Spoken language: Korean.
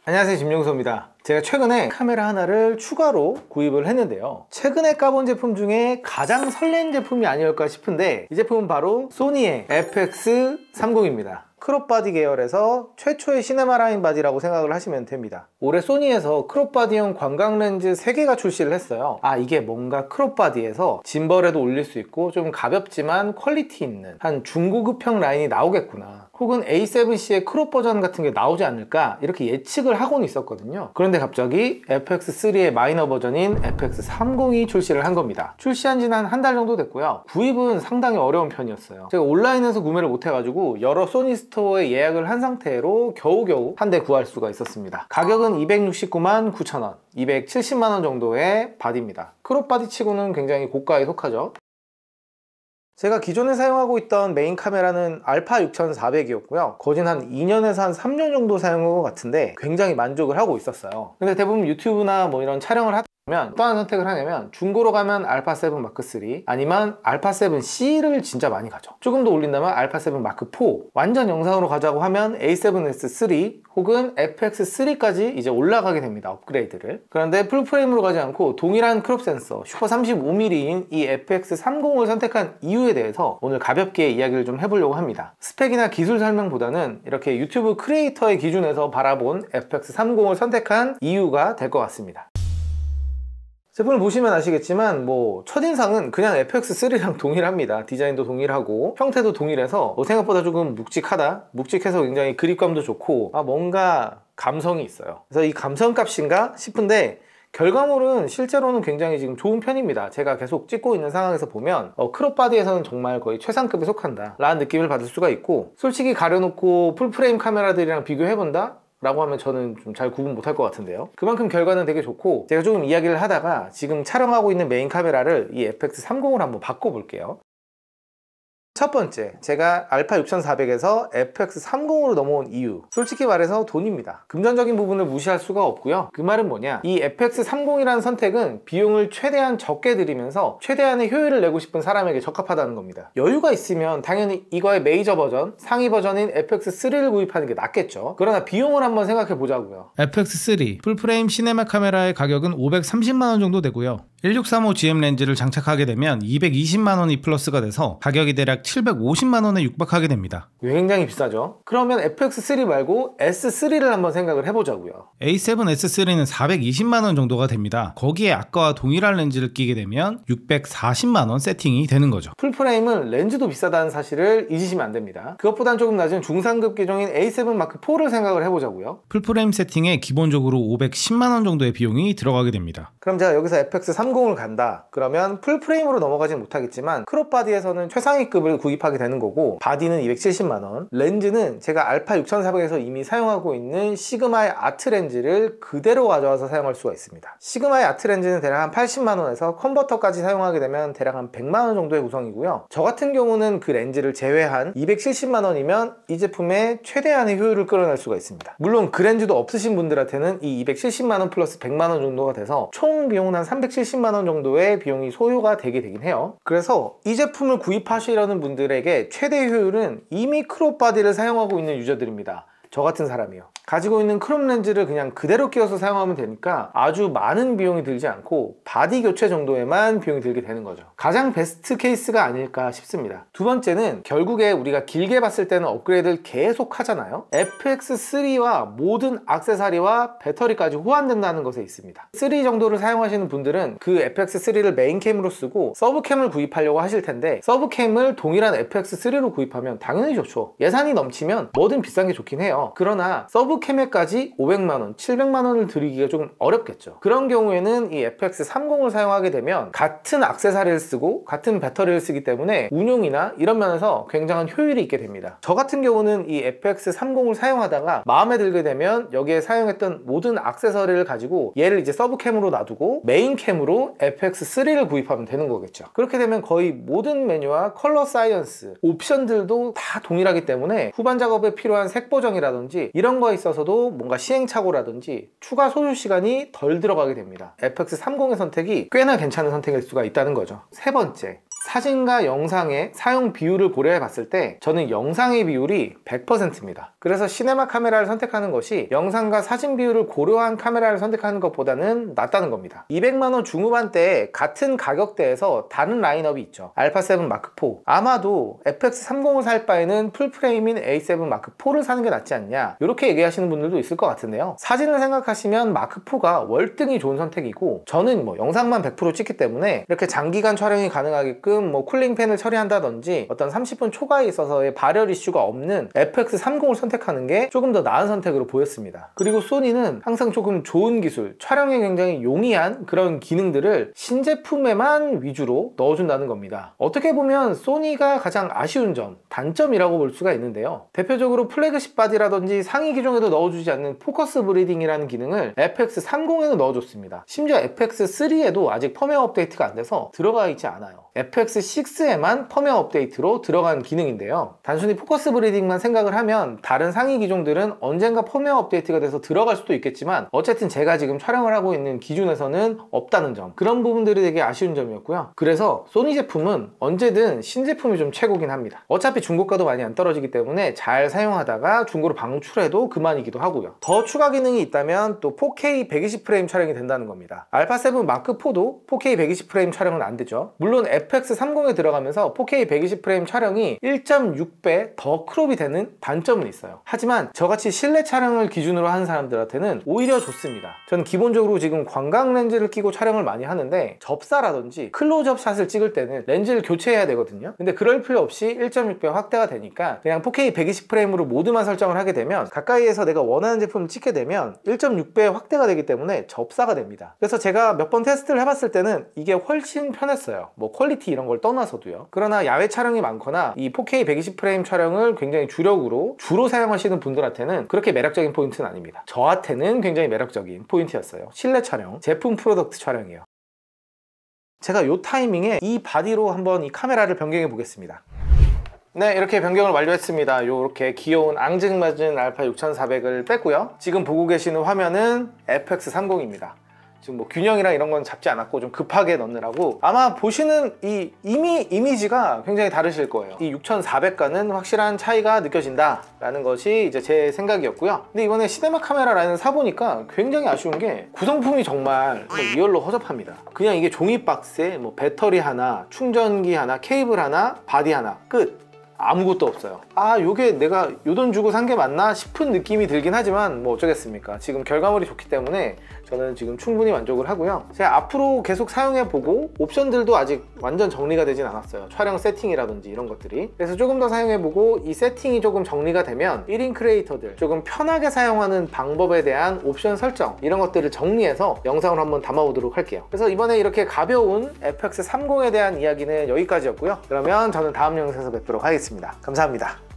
안녕하세요, 김용서입니다. 제가 최근에 카메라 하나를 추가로 구입을 했는데요, 최근에 까본 제품 중에 가장 설레는 제품이 아니었을까 싶은데 이 제품은 바로 소니의 FX30입니다. 크롭바디 계열에서 최초의 시네마 라인 바디라고 생각을 하시면 됩니다. 올해 소니에서 크롭바디용 광각 렌즈 3개가 출시를 했어요. 이게 뭔가 크롭바디에서 짐벌에도 올릴 수 있고 좀 가볍지만 퀄리티 있는 한 중고급형 라인이 나오겠구나, 혹은 A7C의 크롭 버전 같은 게 나오지 않을까, 이렇게 예측을 하고는 있었거든요. 그런데 갑자기 FX3의 마이너 버전인 FX30이 출시를 한 겁니다. 출시한 지는 한 달 정도 됐고요. 구입은 상당히 어려운 편이었어요. 제가 온라인에서 구매를 못 해가지고 여러 소니 스토어에 예약을 한 상태로 겨우겨우 한 대 구할 수가 있었습니다. 가격은 269만 9천원, 270만원 정도의 바디입니다. 크롭 바디 치고는 굉장히 고가에 속하죠. 제가 기존에 사용하고 있던 메인 카메라는 알파 6400이었고요 거진 한 2년에서 한 3년 정도 사용한 것 같은데 굉장히 만족을 하고 있었어요. 근데 대부분 유튜브나 뭐 이런 촬영을 하다 보면 어떠한 선택을 하냐면, 중고로 가면 알파7 마크3 아니면 알파7C를 진짜 많이 가죠. 조금 더 올린다면 알파7 마크4, 완전 영상으로 가자고 하면 A7S3 혹은 FX3까지 이제 올라가게 됩니다, 업그레이드를. 그런데 풀프레임으로 가지 않고 동일한 크롭 센서 슈퍼 35mm인 이 FX30을 선택한 이유에 대해서 오늘 가볍게 이야기를 좀 해보려고 합니다. 스펙이나 기술 설명보다는 이렇게 유튜브 크리에이터의 기준에서 바라본 FX30을 선택한 이유가 될 것 같습니다. 제품을 보시면 아시겠지만 첫인상은 그냥 FX3랑 동일합니다. 디자인도 동일하고 형태도 동일해서 생각보다 조금 묵직해서 굉장히 그립감도 좋고 뭔가 감성이 있어요. 그래서 이 감성값인가 싶은데 결과물은 실제로는 굉장히 지금 좋은 편입니다. 제가 계속 찍고 있는 상황에서 보면 크롭 바디에서는 정말 거의 최상급에 속한다 라는 느낌을 받을 수가 있고, 솔직히 가려놓고 풀프레임 카메라들이랑 비교해본다? 라고 하면 저는 좀 잘 구분 못할 것 같은데요. 그만큼 결과는 되게 좋고, 제가 조금 이야기를 하다가 지금 촬영하고 있는 메인 카메라를 이 FX30으로 한번 바꿔볼게요. 첫 번째, 제가 알파 6400에서 FX30으로 넘어온 이유, 솔직히 말해서 돈입니다. 금전적인 부분을 무시할 수가 없고요. 그 말은 뭐냐, 이 FX30이라는 선택은 비용을 최대한 적게 들이면서 최대한의 효율을 내고 싶은 사람에게 적합하다는 겁니다. 여유가 있으면 당연히 이거의 메이저 버전, 상위 버전인 FX3를 구입하는 게 낫겠죠. 그러나 비용을 한번 생각해 보자고요. FX3 풀프레임 시네마 카메라의 가격은 530만원 정도 되고요, 1635GM 렌즈를 장착하게 되면 220만원이 플러스가 돼서 가격이 대략 750만원에 육박하게 됩니다. 굉장히 비싸죠. 그러면 FX3 말고 S3를 한번 생각을 해보자고요. A7S3는 420만원 정도가 됩니다. 거기에 아까와 동일한 렌즈를 끼게 되면 640만원 세팅이 되는 거죠. 풀프레임은 렌즈도 비싸다는 사실을 잊으시면 안 됩니다. 그것보단 조금 낮은 중상급 기종인 A7 마크4를 생각을 해보자고요. 풀프레임 세팅에 기본적으로 510만원 정도의 비용이 들어가게 됩니다. 그럼 제가 여기서 FX30을 간다 그러면 풀프레임으로 넘어가진 못하겠지만 크롭 바디에서는 최상위급을 구입하게 되는 거고, 바디는 270만원, 렌즈는 제가 알파 6400에서 이미 사용하고 있는 시그마의 아트 렌즈를 그대로 가져와서 사용할 수가 있습니다. 시그마의 아트 렌즈는 대략 한 80만원에서 컨버터까지 사용하게 되면 대략 한 100만원 정도의 구성이고요, 저 같은 경우는 그 렌즈를 제외한 270만원이면 이 제품의 최대한의 효율을 끌어낼 수가 있습니다. 물론 그 렌즈도 없으신 분들한테는 이 270만원 플러스 100만원 정도가 돼서 총 비용은 한 370만원 정도의 비용이 소요가 되긴 해요. 그래서 이 제품을 구입하시려는 분들에게 최대 효율은 이미 크롭 바디를 사용하고 있는 유저들입니다. 저 같은 사람이요. 가지고 있는 크롭 렌즈를 그냥 그대로 끼워서 사용하면 되니까 아주 많은 비용이 들지 않고 바디 교체 정도에만 비용이 들게 되는 거죠. 가장 베스트 케이스가 아닐까 싶습니다. 두 번째는 결국에 우리가 길게 봤을 때는 업그레이드를 계속 하잖아요. FX3와 모든 액세서리와 배터리까지 호환된다는 것에 있습니다. 3 정도를 사용하시는 분들은 그 FX3를 메인캠으로 쓰고 서브캠을 구입하려고 하실 텐데, 서브캠을 동일한 FX3로 구입하면 당연히 좋죠. 예산이 넘치면 뭐든 비싼 게 좋긴 해요. 그러나 서브캠에까지 500만원, 700만원을 들이기가 조금 어렵겠죠. 그런 경우에는 이 FX30을 사용하게 되면 같은 액세서리를 쓰고 같은 배터리를 쓰기 때문에 운용이나 이런 면에서 굉장한 효율이 있게 됩니다. 저 같은 경우는 이 FX30을 사용하다가 마음에 들게 되면 여기에 사용했던 모든 액세서리를 가지고 얘를 이제 서브캠으로 놔두고 메인캠으로 FX3를 구입하면 되는 거겠죠. 그렇게 되면 거의 모든 메뉴와 컬러 사이언스, 옵션들도 다 동일하기 때문에 후반 작업에 필요한 색 보정이라든지 이런 거에 있어서도 뭔가 시행착오라든지 추가 소요 시간이 덜 들어가게 됩니다. FX30의 선택이 꽤나 괜찮은 선택일 수가 있다는 거죠. 세 번째, 사진과 영상의 사용 비율을 고려해 봤을 때 저는 영상의 비율이 100%입니다. 그래서 시네마 카메라를 선택하는 것이 영상과 사진 비율을 고려한 카메라를 선택하는 것보다는 낫다는 겁니다. 200만원 중후반대에 같은 가격대에서 다른 라인업이 있죠. 알파7 마크4. 아마도 FX30을 살 바에는 풀프레임인 A7 마크4를 사는 게 낫지 않냐, 이렇게 얘기하시는 분들도 있을 것 같은데요. 사진을 생각하시면 마크4가 월등히 좋은 선택이고, 저는 영상만 100% 찍기 때문에 이렇게 장기간 촬영이 가능하게끔 쿨링팬을 처리한다든지 어떤 30분 초과에 있어서의 발열 이슈가 없는 FX30을 선택하는 게 조금 더 나은 선택으로 보였습니다. 그리고 소니는 항상 조금 좋은 기술, 촬영에 굉장히 용이한 그런 기능들을 신제품에만 위주로 넣어준다는 겁니다. 어떻게 보면 소니가 가장 아쉬운 점, 단점이라고 볼 수가 있는데요. 대표적으로 플래그십 바디라든지 상위 기종에도 넣어주지 않는 포커스 브리딩이라는 기능을 FX30에는 넣어줬습니다. 심지어 FX3에도 아직 펌웨어 업데이트가 안 돼서 들어가 있지 않아요. FX6에만 펌웨어 업데이트로 들어간 기능인데요. 단순히 포커스 브리딩만 생각을 하면 다른 상위 기종들은 언젠가 펌웨어 업데이트가 돼서 들어갈 수도 있겠지만, 어쨌든 제가 지금 촬영을 하고 있는 기준에서는 없다는 점, 그런 부분들이 되게 아쉬운 점이었고요. 그래서 소니 제품은 언제든 신제품이 좀 최고긴 합니다. 어차피 중고가도 많이 안 떨어지기 때문에 잘 사용하다가 중고로 방출해도 그만이기도 하고요. 더 추가 기능이 있다면 또 4K 120프레임 촬영이 된다는 겁니다. 알파7 마크4도 4K 120프레임 촬영은 안 되죠. 물론 FX30에 들어가면서 4K 120프레임 촬영이 1.6배 더 크롭이 되는 단점은 있어요. 하지만 저같이 실내 촬영을 기준으로 하는 사람들한테는 오히려 좋습니다. 저는 기본적으로 지금 광각 렌즈를 끼고 촬영을 많이 하는데, 접사라든지 클로즈업 샷을 찍을 때는 렌즈를 교체해야 되거든요. 근데 그럴 필요 없이 1.6배 확대가 되니까 그냥 4K 120프레임으로 모드만 설정을 하게 되면 가까이에서 내가 원하는 제품을 찍게 되면 1.6배 확대가 되기 때문에 접사가 됩니다. 그래서 제가 몇 번 테스트를 해봤을 때는 이게 훨씬 편했어요. 퀄리티 이런 걸 떠나서도요. 그러나 야외 촬영이 많거나 이 4K 120프레임 촬영을 굉장히 주로 사용하시는 분들한테는 그렇게 매력적인 포인트는 아닙니다. 저한테는 굉장히 매력적인 포인트였어요. 실내 촬영, 제품 프로덕트 촬영이에요. 제가 이 타이밍에 이 바디로 한번 이 카메라를 변경해 보겠습니다. 네, 이렇게 변경을 완료했습니다. 요렇게 귀여운 앙증맞은 알파 6400을 뺐고요. 지금 보고 계시는 화면은 FX30입니다. 지금 균형이랑 이런 건 잡지 않았고 좀 급하게 넣느라고 아마 보시는 이 이미지가 굉장히 다르실 거예요. 이 6400과는 확실한 차이가 느껴진다 라는 것이 이제 제 생각이었고요. 근데 이번에 시네마 카메라 라인을 사보니까 굉장히 아쉬운 게 구성품이 정말 리얼로 허접합니다. 그냥 이게 종이 박스에 배터리 하나, 충전기 하나, 케이블 하나, 바디 하나, 끝. 아무것도 없어요. 요게 내가 요 돈 주고 산 게 맞나 싶은 느낌이 들긴 하지만 어쩌겠습니까. 지금 결과물이 좋기 때문에 저는 지금 충분히 만족을 하고요. 제가 앞으로 계속 사용해보고 옵션들도 아직 완전 정리가 되진 않았어요. 촬영 세팅이라든지 이런 것들이. 그래서 조금 더 사용해보고 이 세팅이 조금 정리가 되면 1인 크리에이터들 조금 편하게 사용하는 방법에 대한 옵션 설정, 이런 것들을 정리해서 영상으로 한번 담아보도록 할게요. 그래서 이번에 이렇게 가벼운 FX30에 대한 이야기는 여기까지였고요. 그러면 저는 다음 영상에서 뵙도록 하겠습니다. 감사합니다.